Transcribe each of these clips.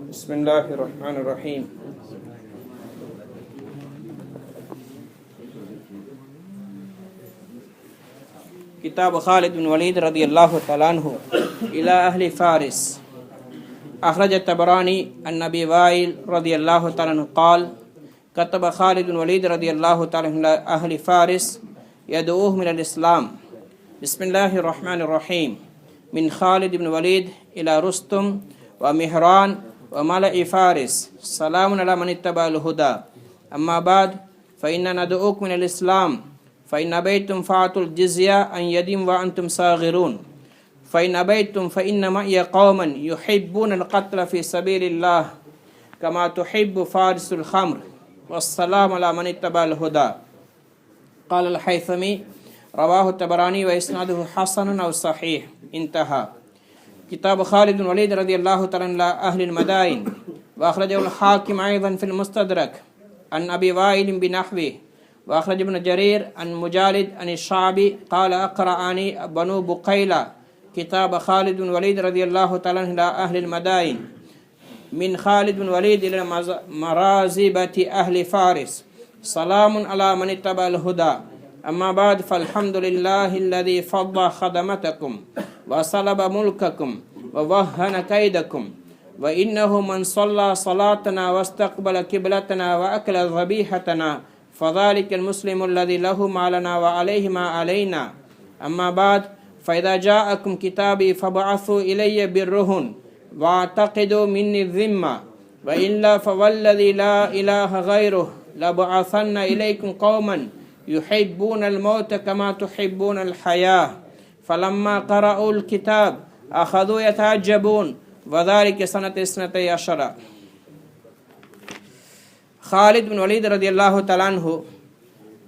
بسم الله الرحمن الرحيم. كتاب خالد بن وليد رضي الله تعالى عنه إلى أهل فارس. أخرج الطبراني عن أبي وائل رضي الله تعالى عنه قال: كتب خالد بن وليد رضي الله تعالى عنه إلى أهل فارس يدعوهم إلى الإسلام. بسم الله الرحمن الرحيم. من خالد بن وليد إلى رستم ومهران وملأ فارس، سلام على من اتبع الهدى. أما بعد فإننا ندعوكم إلى الإسلام، فإن أبيتم فأعطوا الجزية عن يد وأنتم صاغرون، فإن أبيتم فإن معي قوما يحبون القتل في سبيل الله كما تحب فارس الخمر، والسلام على من اتبع الهدى. قال الحيثمي: رواه الطبراني وإسناده حسن أو صحيح. انتهى. كتاب خالد بن وليد رضي الله تعالى عنه أهل المدائن، وأخرجه الحاكم أيضا في المستدرك عن أبي وائل بنحوه، وأخرج ابن جرير عن مجالد عن الشعبي قال: أقرأني بنو بقيلة كتاب خالد بن وليد رضي الله تعالى عنه أهل المدائن، من خالد بن وليد إلى مرازبة أهل فارس، سلام على من اتبع الهدى. أما بعد فالحمد لله الذي فض خدمتكم وصلب ملككم ووهن كيدكم، وإنه من صلى صلاتنا واستقبل قبلتنا وأكل ذبيحتنا فذلك المسلم الذي له ما لنا وعليه ما علينا. أما بعد فإذا جاءكم كتابي فابعثوا إلي بالرهن واعتقدوا مني الذمة، وإلا فوالذي لا إله غيره لبعثن إليكم قوما يحبون الموت كما تحبون الحياة. فلما قرأوا الكتاب أخذوا يتعجبون، وذلك سنة 12. خالد بن ولید رضی اللہ تعالیٰ عنہ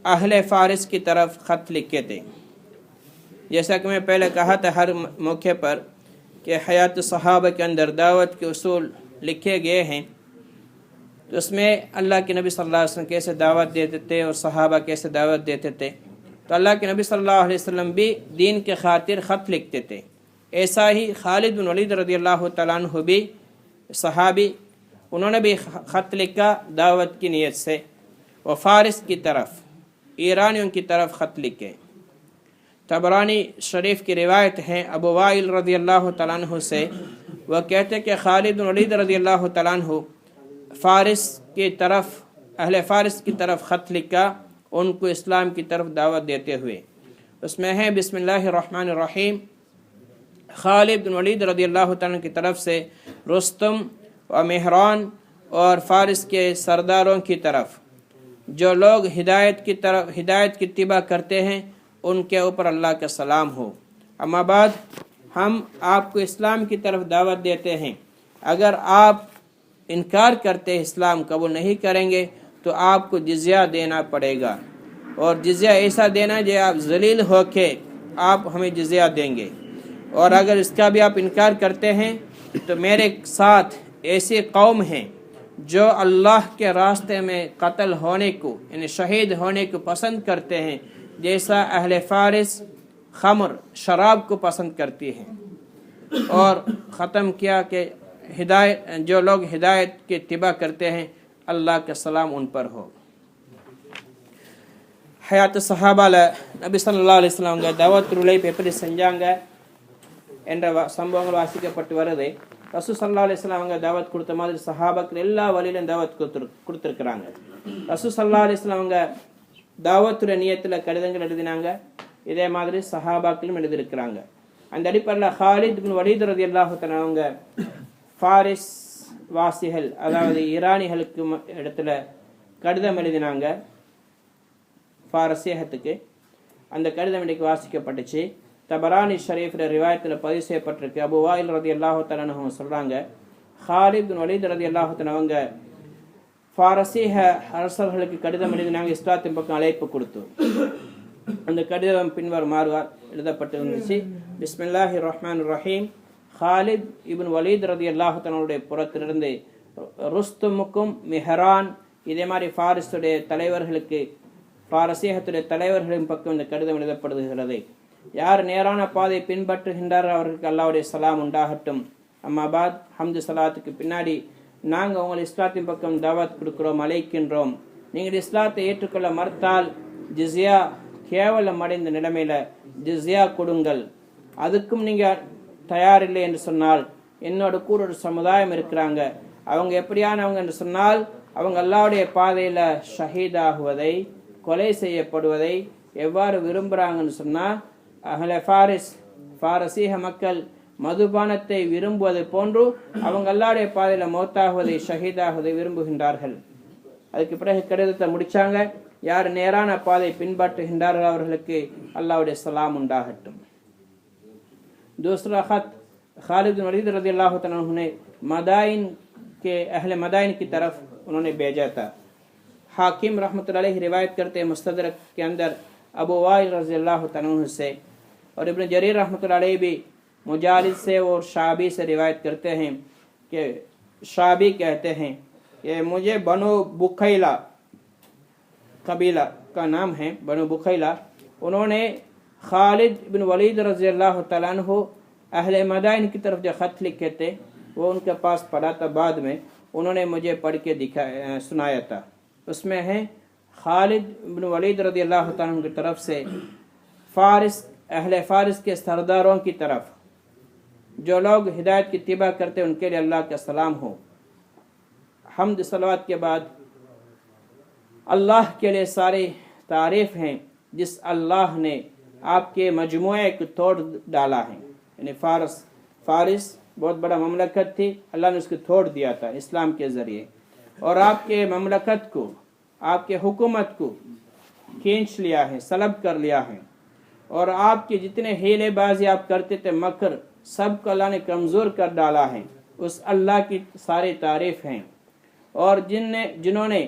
اہل فارس کی طرف خط لکھے تھے. جیسا کہ میں پہلے کہا تھا ہر موقع پر کہ حیات صحابہ کے اندر دعوت کے اصول لکھے گئے ہیں، تو اس میں اللہ کے نبی صلی اللہ علیہ وسلم کیسے دعوت دیتے تھے اور صحابہ کیسے دعوت دیتے تھے. تو اللہ کے نبی صلی اللہ علیہ وسلم بھی دین کے خاطر خط لکھتے تھے. ایسا ہی خالد بن ولید رضی اللہ تعالیٰ عنہ بھی صحابی، انہوں نے بھی خط لکھا دعوت کی نیت سے، وہ فارس کی طرف، ایرانیوں کی طرف خط لکھے. طبرانی شریف کی روایت ہے ابو وائل رضی اللہ تعالیٰ عنہ سے، وہ کہتے کہ خالد بن ولید رضی اللہ تعالیٰ عنہ فارس کی طرف، اہل فارس کی طرف خط لکھا ان کو اسلام کی طرف دعوت دیتے ہوئے. اس میں ہے: بسم اللہ الرحمن الرحیم. خالد بن ولید رضی اللہ تعالیٰ عنہ کی طرف سے رستم و مہران اور فارس کے سرداروں کی طرف، جو لوگ ہدایت کی اتباع کرتے ہیں ان کے اوپر اللہ کا سلام ہو. اما بعد ہم آپ کو اسلام کی طرف دعوت دیتے ہیں. اگر آپ انکار کرتے اسلام قبول نہیں کریں گے تو آپ کو جزیہ دینا پڑے گا، اور جزیہ ایسا دینا جو آپ ذلیل ہو کے آپ ہمیں جزیہ دیں گے. اور اگر اس کا بھی آپ انکار کرتے ہیں تو میرے ساتھ ایسی قوم ہیں جو اللہ کے راستے میں قتل ہونے کو، یعنی شہید ہونے کو پسند کرتے ہیں، جیسا اہل فارس خمر شراب کو پسند کرتی ہیں. اور ختم کیا کہ جو لوگ ہدایت کی اتباع کرتے ہیں اللہ کا سلام ان پر ہو. حیات صحابہ നബി സല്ലല്ലാഹു അലൈഹി വസല്ലം ദഅവത്തുള്ളை எப்படி செஞ்சாங்க என்ற சம்பவங்கள் வாசிக்கப்பட்டு வருது. ரசூல் ஸல்லல்லாஹு அலைஹி வஸல்லம் அவங்க தாவத் கொடுத்த மாதிரி சஹாபாக்கள் எல்லா வழியிலும் தாவத் கொடுத்துருக்குறாங்க. ரசூல் ஸல்லல்லாஹு அலைஹி வஸல்லம் அவங்க தாவத்துடைய நியத்தில் கடிதங்கள் எழுதினாங்க, இதே மாதிரி சஹாபாக்களும் எழுதியிருக்கிறாங்க. அந்த அடிப்படையில் ஹாலித் பின் வலீத் ரலியல்லாஹு தஆலா அவங்க ஃபாரிஸ் வாசிகள், அதாவது ஈரானிகளுக்கு இடத்துல கடிதம் எழுதினாங்க ஃபாரசியகத்துக்கு. அந்த கடிதம் இன்றைக்கு வாசிக்கப்பட்டுச்சு. தபரானி ஷரீஃபில் ரிவாயத்தில் பதிவு செய்யப்பட்டிருக்கு. அபு வாயில் ரலியல்லாஹு தஆலா அன்ஹு சொல்கிறாங்க, ஹாலித் பின் வலீத் ரலியல்லாஹு தஆலா அவங்க ஃபாரசீக அரசர்களுக்கு கடிதம் எழுதினாங்க, இஸ்லாத்தின் பக்கம் அழைப்பு கொடுத்து. அந்த கடிதம் பின்வருமாறு எழுதப்பட்டு இருந்துச்சு: பிஸ்மில்லாஹிர் ரஹ்மானிர் ரஹீம். ஹாலித் இப்னு வலீத் ரலியல்லாஹு தஆலாவுடைய புறத்திலிருந்து ருஸ்துமுக்கும் மிஹரான், இதே மாதிரி ஃபாரிஸுடைய தலைவர்களுக்கு, பாரசீகத்துடைய தலைவர்களின் பக்கம் இந்த கடிதம் எழுதப்படுகிறது. யார் நேரான பாதை பின்பற்றுகின்றார் அவர்களுக்கு அல்லாஹ்வுடைய சலாம் உண்டாகட்டும். அம்மாபாத் ஹம்து சலாத்துக்கு பின்னாடி நாங்கள் உங்கள் இஸ்லாத்தின் பக்கம் தாவத் கொடுக்குறோம், அழைக்கின்றோம். நீங்கள் இஸ்லாத்தை ஏற்றுக்கொள்ள மறுத்தால் ஜிஸ்யா கேவலம் அடைந்த நிலைமையில் ஜிஸ்யா கொடுங்கள். அதுக்கும் நீங்கள் தயாரில்லை என்று சொன்னால் என்னோட கூட ஒரு சமுதாயம் இருக்கிறாங்க, அவங்க எப்படியானவங்க என்று சொன்னால் அவங்க அல்லாஹ்வுடைய பாதையில் ஷஹீதாகுவதை, கொலை செய்யப்படுவதை எவ்வாறு விரும்புகிறாங்கன்னு சொன்னால் அஹ்லே பாரசீக மக்கள் மதுபானத்தை விரும்புவது போன்று அவங்க அல்லாஹ்வுடைய பாதையில் மௌத்தாகுவதை, ஷஹீதாகுவதை விரும்புகின்றார்கள். அதுக்கு பிறகு கடிதத்தை முடிச்சாங்க, யார் நேரான பாதை பின்பற்றுகின்றார்கள் அவர்களுக்கு அல்லாஹ்வுடைய சலாம் உண்டாகட்டும். दूसरा ख़त खालिद बिन वलीद रज़ियल्लाहु तआला अन्हु ने मदाइन के अहले मदाइन की तरफ उन्होंने भेजा था. हाकिम रहमतुल्लाह अलैहि रिवायत करते हैं मुस्तदरक के अंदर अबू वाइल रज़ियल्लाहु तआला अन्हु से, और इब्न जरीर रहमतुल्लाह अलैहि भी मुजालिद से और शाबी से रिवायत करते हैं कि शाबी कहते हैं कि मुझे बनो बुखैला कबीला का नाम है, बनो बुखैला, उन्होंने खालिद बिन वलीद रज़ियल्लाहु तआला अन्हु अहले मदाइन की तरफ जो ख़त लिखे थे वो उनके पास पढ़ा था, बाद में उन्होंने मुझे पढ़ के सुनाया था. उसमें है खालिद बिन वलीद रज़ियल्लाहु तआला अन्हु की तरफ से फारिस, अहले फारिस के सरदारों की तरफ जो लोग हिदायत की तिबा करते उनके लिए अल्लाह का सलाम हो. हम्द सलवात के बाद अल्लाह के लिए सारी तारीफ़ हैं जिस अल्लाह ने आपके मजमुए को तोड़ डाला है. यानी फारिस बहुत बड़ा ममलकत थी, अल्लाह ने उसको तोड़ दिया था इस्लाम के ज़रिए, और आपके ममलकत को, आपके हुकूमत को खींच लिया है, सलब कर लिया है, और आपके जितने हीलेबाजी आप करते थे, मकर, सब को अल्लाह ने कमज़ोर कर डाला है. उस अल्लाह की सारी तारीफ़ हैं. और जिन्होंने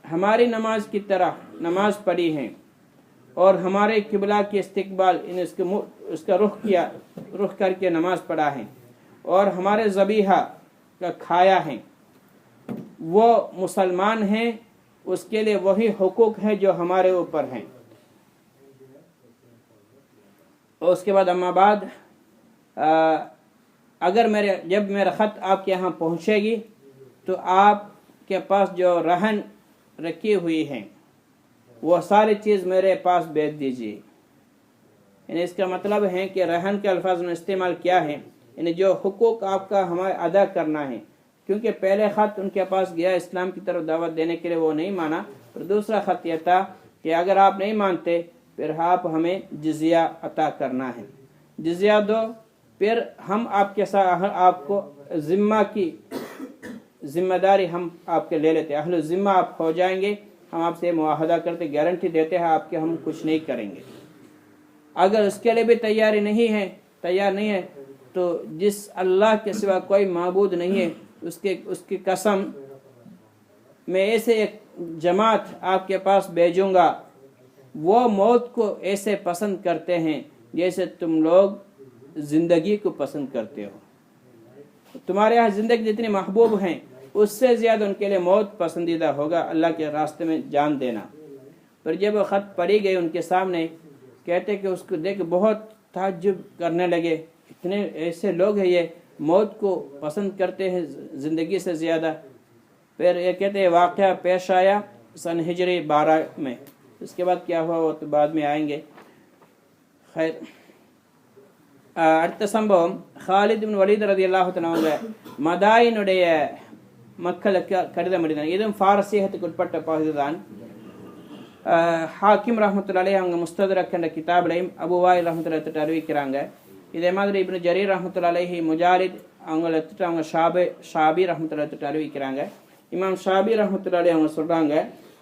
हमारी नमाज की तरह नमाज पढ़ी है और हमारे किबला के इस्तिकबाल उसका रुख करके नमाज पढ़ा है और हमारे ज़बीहा का खाया है, वो मुसलमान हैं, उसके लिए वही हुकूक है जो हमारे ऊपर हैं. और उसके बाद अम्मा बाद अगर जब मेरा ख़त आपके यहाँ पहुँचेगी तो आपके पास जो रहन रखी हुई है वो सारी चीज़ मेरे पास भेज दीजिए. यानी इसका मतलब है कि रहन के अल्फाज में इस्तेमाल किया है, यानी जो हुकूक आपका हमारे अदा करना है, क्योंकि पहले ख़त उनके पास गया इस्लाम की तरफ दावत देने के लिए, वो नहीं माना, और दूसरा ख़त यह था कि अगर आप नहीं मानते फिर आप हमें जिज़िया अता करना है, जिज़िया दो, फिर हम आपके साथ आपको ज़िम्मा की जिम्मेदारी हम आपके ले लेते, अहल ज़िम्मा आप हो जाएंगे, हम आपसे मुआहदा करते, गारंटी देते हैं आपके हम कुछ नहीं करेंगे. अगर उसके लिए भी तैयार नहीं है तो जिस अल्लाह के सिवा कोई माबूद नहीं है उसकी कसम मैं ऐसे एक जमात आपके पास भेजूंगा, वो मौत को ऐसे पसंद करते हैं जैसे तुम लोग ज़िंदगी को पसंद करते हो. तुम्हारे यहाँ ज़िंदगी जितनी महबूब हैं उससे ज़्यादा उनके लिए मौत पसंदीदा होगा, अल्लाह के रास्ते में जान देना. पर जब वो ख़त पढ़ी गई उनके सामने, कहते कि उसको देख बहुत ताज्जुब करने लगे, इतने ऐसे लोग हैं ये मौत को पसंद करते हैं ज़िंदगी से ज़्यादा. फिर ये कहते हैं वाक़या पेश आया सन हिजरी 12 में. उसके बाद क्या हुआ वो तो बाद में आएंगे. खैर, அடுத்த சம்பவம் खालिद बिन वलीद रज़ियल्लाहु तआला மதாயினுடைய மக்களுக்கு கடிதம் எழுதினார். இதுவும் பாரசீகத்துக்கு உட்பட்ட பகுதிதான். ஹாக்கிம் ரஹ்மத்துல்லாஹி அலைஹி அவங்க முஸ்ததரக் என்ற கிதாபிலையும் அபூ வாயில் ரஹ்மத்துல்லாஹி எடுத்துட்டு அறிவிக்கிறாங்க. இதே மாதிரி இப்னு ஜரீர் ரஹ்மத்துல்லாஹி அலைஹி முஜாலித் அவங்கள எடுத்துட்டு அவங்க ஷாபி ரஹ்மத்துல்லாஹி எடுத்துட்டு அறிவிக்கிறாங்க. இமாம் ஷாபி ரஹ்மத்துல்லாஹி அலைஹி அவங்க சொல்றாங்க,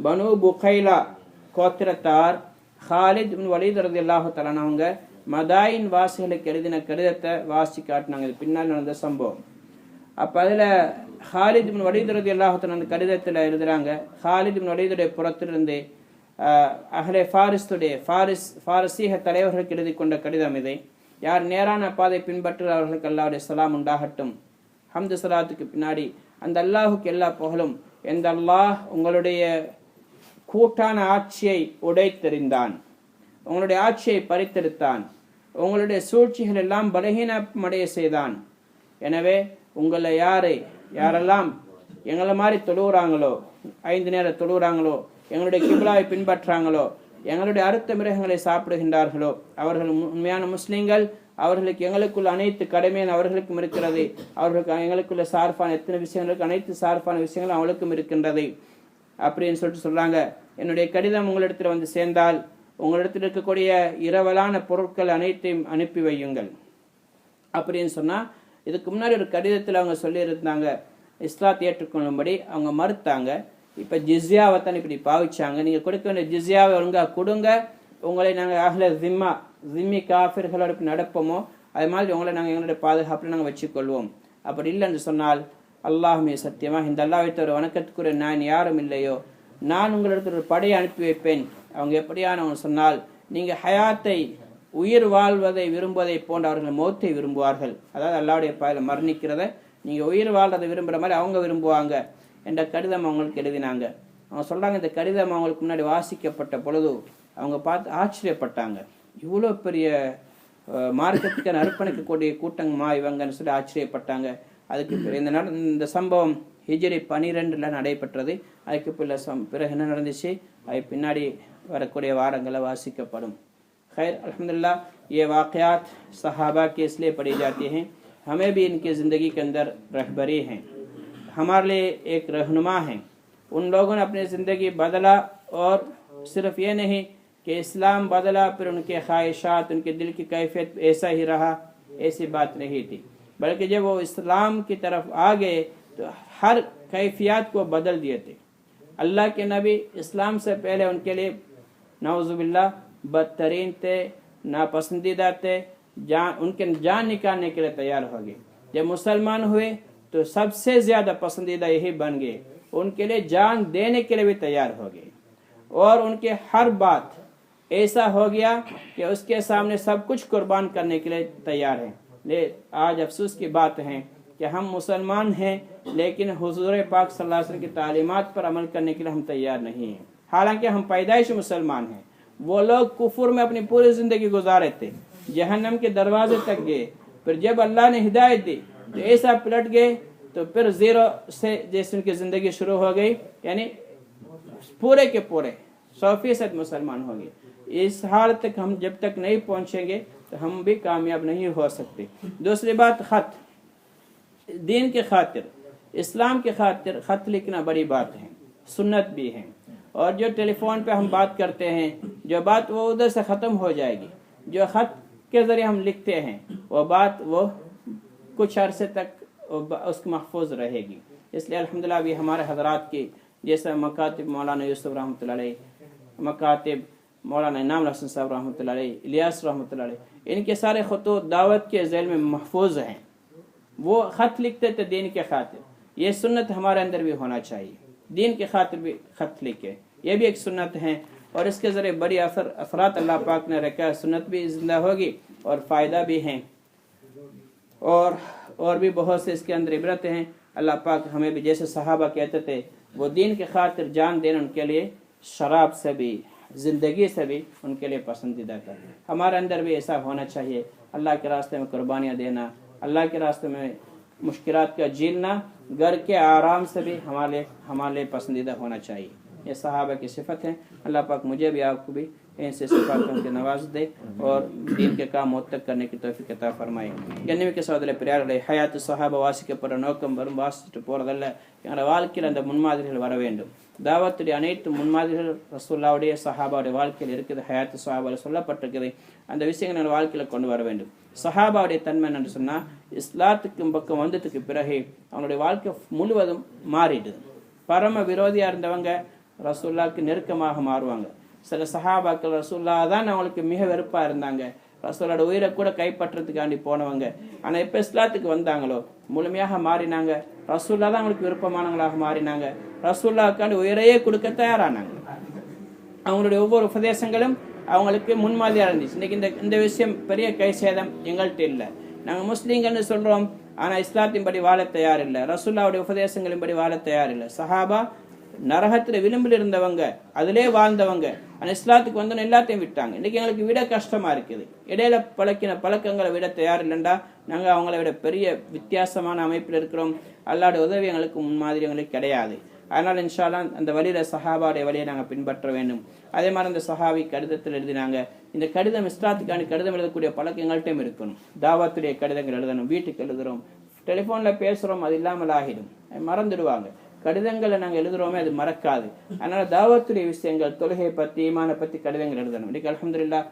பனு புகைலா கோத்திரத்தார் खालिद बिन वलीद रज़ियल्लाहु तआला அவங்க மதாயின் வாசிகளுக்கு எழுதின கடிதத்தை வாசி காட்டினாங்க. இது பின்னால் நடந்த சம்பவம். அப்போ அதில் खालिद बिन वलीद रज़ियल्लाहु तआला அந்த கடிதத்தில் எழுதுகிறாங்க, खालिद बिन वलीதுடைய புறத்திலிருந்து அஹ்லே பாரசீக தலைவர்களுக்கு எழுதி கொண்ட கடிதம் இதை. யார் நேரான பாதை பின்பற்றுகிறவர்களுக்கு அல்லாஹ்வுடைய சலாம் உண்டாகட்டும். ஹம்து சலாத்துக்கு பின்னாடி அந்த அல்லாஹுக்கு எல்லா புகழும். எந்த அல்லாஹ் உங்களுடைய கூட்டான ஆட்சியை உடைத்தெறிந்தான், உங்களுடைய ஆட்சியை பறித்தெடுத்தான், உங்களுடைய சூழ்ச்சிகள் எல்லாம் பலகீனமடைய செய்தான். எனவே உங்களை யாரெல்லாம் எங்களை மாதிரி தொழுகிறாங்களோ, 5 நேரம் தொழுகிறாங்களோ, எங்களுடைய கிப்லாவை பின்பற்றாங்களோ, எங்களுடைய அறுத்த மிருகங்களை சாப்பிடுகின்றார்களோ அவர்கள் உண்மையான முஸ்லீம்கள். அவர்களுக்கு எங்களுக்குள்ள அனைத்து கடமையான அவர்களுக்கும் இருக்கிறது. அவர்களுக்கு எங்களுக்குள்ள சார்பான எத்தனை விஷயங்களுக்கு அனைத்து சார்பான விஷயங்களும் அவளுக்கும் இருக்கின்றது அப்படின்னு சொல்லிட்டு சொல்றாங்க. என்னுடைய கடிதம் உங்களிடத்தில் வந்து சேர்ந்தால் உங்களிடத்தில் இருக்கக்கூடிய இரவலான பொருட்கள் அனைத்தையும் அனுப்பி வையுங்கள் அப்படின்னு சொன்னா, இதுக்கு முன்னாடி ஒரு கடிதத்தில் அவங்க சொல்லியிருந்தாங்க இஸ்லாத்தை ஏற்றுக்கொள்ளும்படி, அவங்க மறுத்தாங்க. இப்போ ஜிஸ்யாவை தான் இப்படி பாவிச்சாங்க. நீங்கள் கொடுக்க வேண்டிய ஜிஸ்யாவை ஒழுங்காக கொடுங்க, உங்களை நாங்கள் அஹ்ல ஜிம்மி காஃபிர்களோட நடப்போமோ அது மாதிரி உங்களை நாங்கள் எங்களுடைய பாதுகாப்பில் நாங்கள் வச்சுக்கொள்வோம். அப்படி இல்லைன்னு சொன்னால் அல்லாஹுமே சத்தியமாக இந்த அல்லாஹ்வை தவிர வணக்கத்துக்குரிய நான் யாரும் இல்லையோ, நான் உங்களிடத்தில் ஒரு படையை அனுப்பி வைப்பேன். அவங்க எப்படியானவங்க சொன்னால், நீங்கள் ஹயாத்தை உயிர் வாழ்வதை விரும்புவதை போன்ற அவர்கள் மௌத்தை விரும்புவார்கள். அதாவது அல்லாஹ்வுடைய பாதையில் மரணிக்கிறத நீங்கள் உயிர் வாழ்றதை விரும்புகிற மாதிரி அவங்க விரும்புவாங்க என்ற கடிதம் அவங்களுக்கு எழுதினாங்க. அவங்க சொல்கிறாங்க, இந்த கடிதம் அவங்களுக்கு முன்னாடி வாசிக்கப்பட்ட பொழுது அவங்க பார்த்து ஆச்சரியப்பட்டாங்க. இவ்வளோ பெரிய மார்க்கத்துக்கு அர்ப்பணிக்கக்கூடிய கூட்டங்கமா இவங்கன்னு சொல்லி ஆச்சரியப்பட்டாங்க. அதுக்கு இந்த சம்பவம் ஹிஜ்ரி 12 நடைபெற்றது. அதுக்கு பிறகு என்ன நடந்துச்சு அது பின்னாடி வரக்கூடிய வாரங்களில் வாசிக்கப்படும். खैर अल्हम्दुलिल्लाह ये वाक़यात सहाबा के इसलिए पढ़ी जाती हैं, हमें भी इनकी ज़िंदगी के अंदर रहबरी हैं, हमारे लिए एक रहनुमा हैं. उन लोगों ने अपनी ज़िंदगी बदला और सिर्फ ये नहीं कि इस्लाम बदला फिर उनके ख्वाहिशात उनके दिल की कैफियत ऐसा ही रहा, ऐसी बात नहीं थी, बल्कि जब वो इस्लाम की तरफ आ गए तो हर कैफियत को बदल दिए थे. अल्लाह के नबी इस्लाम से पहले उनके लिए नौजुबिल्लाह बदतरीन थे, नापसंदीदा थे, उनके जान निकालने के लिए तैयार हो गए. जब मुसलमान हुए तो सबसे ज़्यादा पसंदीदा यही बन गए, उनके लिए जान देने के लिए भी तैयार हो गए और उनके हर बात ऐसा हो गया कि उसके सामने सब कुछ कुर्बान करने के लिए तैयार हैं. ले आज अफसोस की बात है कि हम मुसलमान हैं लेकिन हुजूर पाक सल्लल्लाहु अलैहि वसल्लम की तालीमात पर अमल करने के लिए हम तैयार नहीं हैं. हालांकि हम पैदाइश मुसलमान हैं. वो लोग कुफर में अपनी पूरी जिंदगी गुजारे थे, जहन्नम के दरवाजे तक गए. फिर जब अल्लाह ने हिदायत दी तो ऐसा पलट गए, तो फिर जीरो से जैसे उनकी जिंदगी शुरू हो गई, यानी पूरे के पूरे 100% मुसलमान हो गए. इस हाल तक हम जब तक नहीं पहुंचेंगे तो हम भी कामयाब नहीं हो सकते. दूसरी बात, खत दीन के खातिर, इस्लाम के खातिर खत लिखना बड़ी बात है, सुन्नत भी है. और जो टेलीफोन पे हम बात करते हैं, जो बात वो उधर से ख़त्म हो जाएगी. जो ख़त के ज़रिए हम लिखते हैं वो बात वो कुछ अरसे तक उसकी महफूज रहेगी. इसलिए अल्हम्दुलिल्लाह भी हमारे हज़रात की, जैसे मकातिब मौलाना यूसुफ रहमतुल्लाह अलैह, मकातिब मौलाना इनाम हसन साहब रहमतुल्लाह अलैह, इलियास रहमतुल्लाह अलैह, इनके सारे ख़ुतूत दावत के ज़ैल में महफूज हैं. वो ख़त लिखते थे दीन के खातिर. ये सुन्नत हमारे अंदर भी होना चाहिए, दीन के खातिर भी ख़त लिखे, ये भी एक सुन्नत है. और इसके ज़रिए बड़ी असरात अल्लाह पाक ने रखा है. सुन्नत भी ज़िंदा होगी और फ़ायदा भी है, और भी बहुत से इसके अंदर इबरत हैं. अल्लाह पाक हमें भी, जैसे सहाबा कहते थे, वो दीन के खातिर जान देना उनके लिए शराब से भी, ज़िंदगी से भी उनके लिए पसंदीदा था. हमारे अंदर भी ऐसा होना चाहिए. अल्लाह के रास्ते में कुर्बानियाँ देना, अल्लाह के रास्ते में मुश्किलात का झेलना, घर के आराम से भी हमारे लिए पसंदीदा होना चाहिए. ये सहाबा की सिफत है. अल्लाह पाक मुझे भी आपको भी ऐसे सिफातों के नवाज दे और दीन के काम मौत तक करने की तौफीक अता फरमाए. கண்ணியமிக்க சகோதர பெரியார்களே, ஹயாத்து சஹாபா வாசிக்கப்படுற நோக்கம் வரும் வாசிச்சுட்டு போகிறதல்ல, எங்களோட வாழ்க்கையில் அந்த முன்மாதிரிகள் வர வேண்டும். தாவத்துடைய அனைத்து முன்மாதிரிகள் ரசூலுல்லாஹ்வுடைய சஹாபாவுடைய வாழ்க்கையில் இருக்குது, ஹயாத்து சஹாபாவில் சொல்லப்பட்டிருக்குது. அந்த விஷயங்கள் எங்கள் வாழ்க்கையில் கொண்டு வர வேண்டும். சஹாபாவுடைய தன்மை என்று சொன்னால், இஸ்லாத்துக்கு பக்கம் வந்ததுக்கு பிறகு அவனுடைய வாழ்க்கை முழுவதும் மாறிடுது. பரம விரோதியாக இருந்தவங்க ரசூலுல்லாஹ்வுக்கு நெருக்கமாக மாறுவாங்க. சில சஹாபாக்கள் ரசூலுல்லாஹ் தான் அவங்களுக்கு மிக வெறுப்பாக இருந்தாங்க, ரசூலோட உயிரை கூட கைப்பற்றதுக்காண்டி போனவங்க. ஆனால் எப்போ இஸ்லாத்துக்கு வந்தாங்களோ முழுமையாக மாறினாங்க. ரசூலுல்லாஹ் தான் அவங்களுக்கு விருப்பமானவங்களாக மாறினாங்க. ரசூலுல்லாஹ்வுக்காண்டி உயிரையே கொடுக்க தயாரானாங்க. அவங்களுடைய ஒவ்வொரு உபதேசங்களும் அவங்களுக்கு முன்மாதிரியாக இருந்துச்சு. இன்றைக்கி இந்த விஷயம் பெரிய கை சேதம் எங்கள்கிட்ட இல்லை. நாங்கள் முஸ்லீம்கள்னு சொல்கிறோம், ஆனால் இஸ்லாத்தின்படி வாழ தயார் இல்லை, ரசூலுல்லாஹ்வுடைய உபதேசங்களின்படி வாழ தயார் இல்லை. சஹாபா நரகத்தில் விளிம்பில் இருந்தவங்க, அதிலே வாழ்ந்தவங்க, அந்த இஸ்லாத்துக்கு வந்தோன்னு எல்லாத்தையும் விட்டாங்க. இன்னைக்கு எங்களுக்கு விட கஷ்டமா இருக்குது. இடையில பழக்கின பழக்கங்களை விட தயார் இல்லைண்டா நாங்கள் அவங்கள விட பெரிய வித்தியாசமான அமைப்பில் இருக்கிறோம். அல்லாஹ்வுடைய உதவி எங்களுக்கு முன்மாதிரி எங்களுக்கு கிடையாது. அதனால் இன்ஷா அல்லாஹ் அந்த வழியில் சஹாபாவுடைய வழியை நாங்கள் பின்பற்ற வேண்டும். அதே மாதிரி அந்த சஹாபி கடிதத்தில் எழுதினாங்க. இந்த கடிதம் இஸ்லாத்துக்கான கடிதம் எழுதக்கூடிய பழக்கம் எங்கள்கிட்டையும் இருக்கணும். தாவத்துடைய கடிதங்கள் எழுதணும். வீட்டுக்கு எழுதுகிறோம், டெலிஃபோனில் பேசுகிறோம், அது இல்லாமல் ஆகிடும், மறந்துடுவாங்க. கடிதங்களை நாங்கள் எழுதுகிறோமே, அது மறக்காது. அதனால் தாவத்துடைய விஷயங்கள், தொழுகையை பற்றி, ஈமானை பற்றி கடிதங்கள் எழுதணும். இன்னைக்கு அல்ஹம்துலில்லாஹ்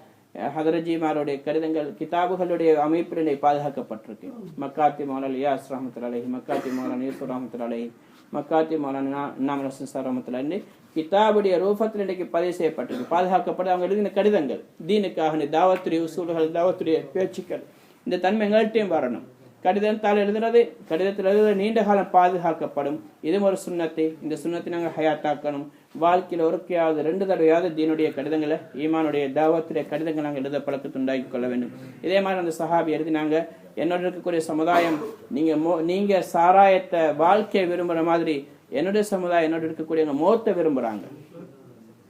ஹதரஜிமாருடைய கடிதங்கள் கிதாபுகளுடைய அமைப்பிலே பாதுகாக்கப்பட்டிருக்கு. மக்காத்தி மௌலானா இயாஸ் ரஹ்மத்துல்லாஹி அலைஹி, மக்காத்தி மௌலானா யூசுப் ரஹ்மத்துல்லாஹி அலைஹி, மக்காத்தி மௌலானா இன்னாம் ரசூல் ரஹ்மத்துல்லாஹி அலைஹி கிதாபுடைய ரூபத்தில் இன்றைக்கு பதிவு செய்யப்பட்டிருக்கு, பாதுகாக்கப்பட்டு அவங்க எழுதின கடிதங்கள், தீனுக்காக தாவத்துடைய உசூல்கள், தாவத்துடைய பேச்சுக்கள், இந்த தன்மை எங்கள்கிட்டையும் வரணும். கடிதத்தால் எழுதுறது, கடிதத்தில் எழுதுறது நீண்ட காலம் பாதுகாக்கப்படும். இதுவும் ஒரு சுன்னத்தை. இந்த சுன்னத்தை நாங்கள் ஹயாத்தாக்கணும். வாழ்க்கையில் ஒருக்கையாவது 2 தடவையாவது தீனுடைய கடிதங்களை, ஈமானுடைய தாவத்துடைய கடிதங்கள் நாங்கள் எழுத பழக்கத்தை உண்டாக்கி கொள்ள வேண்டும். இதே மாதிரி அந்த சஹாபி எழுதினாங்க, என்னோட இருக்கக்கூடிய சமுதாயம் நீங்க சாராயத்தை வாழ்க்கையை விரும்புகிற மாதிரி என்னுடைய சமுதாயம் என்னோட இருக்கக்கூடிய மௌத்தை விரும்புகிறாங்க.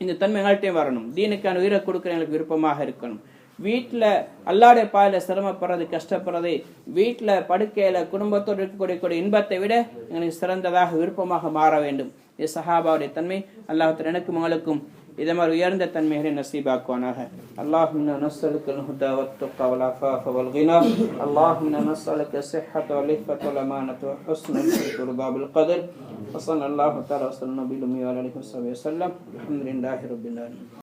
இந்த தன்மை எங்கள்கிட்டையும் வரணும். தீனுக்கான உயிரை கொடுக்குற எங்களுக்கு விருப்பமாக இருக்கணும். வீட்டில் அல்லாடைய பாதையில் சிரமப்படுறது, கஷ்டப்படுறது, வீட்டில் படுக்கையில் குடும்பத்தோடு இருக்கக்கூடிய இன்பத்தை விட எங்களுக்கு சிறந்ததாக விருப்பமாக மாற வேண்டும். இது சஹாபாவுடைய தன்மை. அல்லாஹ் எனக்கும் உங்களுக்கும் இதே மாதிரி உயர்ந்த தன்மைகளை நசீபாக்குவானாக. அல்லாஹும்ம நஸ்அலுக்கல் ஹுதா வத்துக்கா வல் அஃபாஃப வல் கினா. அல்லாஹும்ம நஸ்அலுக்க ஸிஹ்ஹத வல் இஃபத வல் அமானத வ ஹுஸ்னல் ரிதா பில் கதர். வஸல்லல்லாஹு தஆலா வஸல்லம் நபியுல்லாஹி வ அலைஹி வஸல்லம். அல்ஹம்துலில்லாஹி ரப்பில் ஆலமீன்.